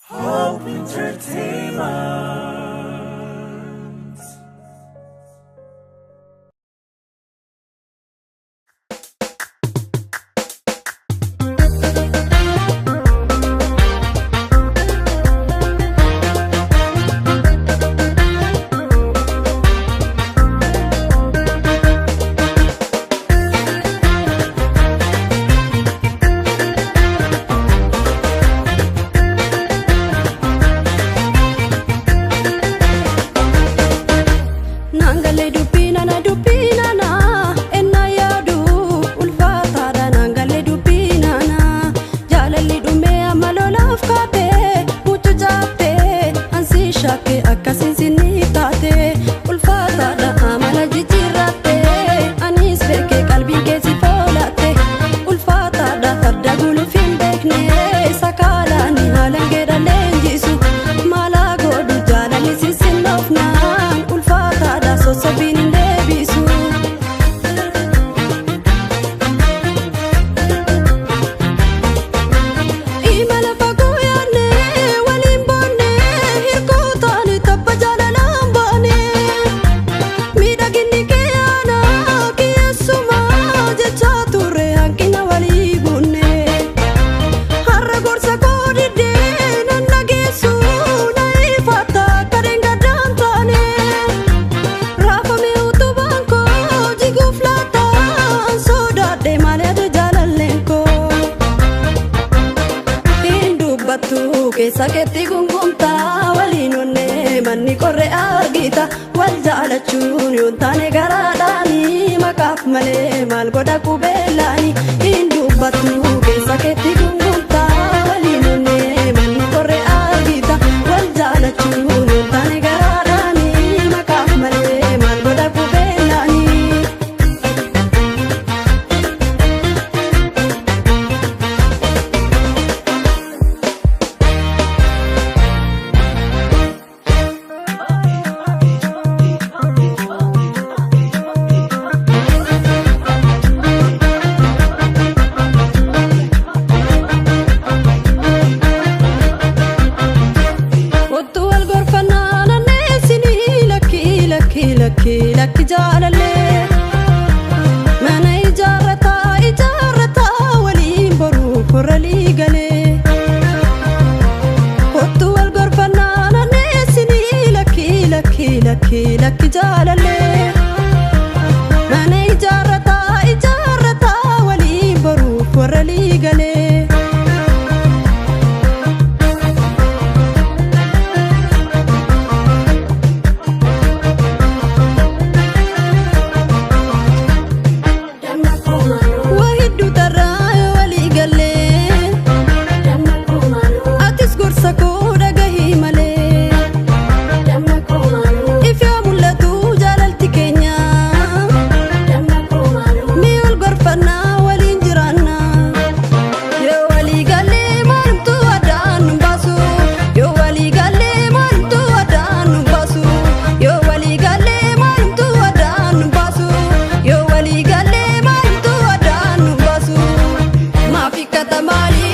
Hope Entertainment. Saketti gungumta waliin onne manni korre argita wal jaalachuun yoon taane garaadhaani maqaaf malee maal godha qubeellaani hin dubbattu saketti gungumta waliin onne manni korre argita wal jaalachuun yoon taane garaadhaani maqaaf malee maal godha qubeellaani. Lakki jaalalee mana ijaarrataa waliin boruuf warra liigalee kottu wal gorfannaa naanneessinii lakki jaalalee mana ijaarrataa waliin boruuf warra liigalee. Mali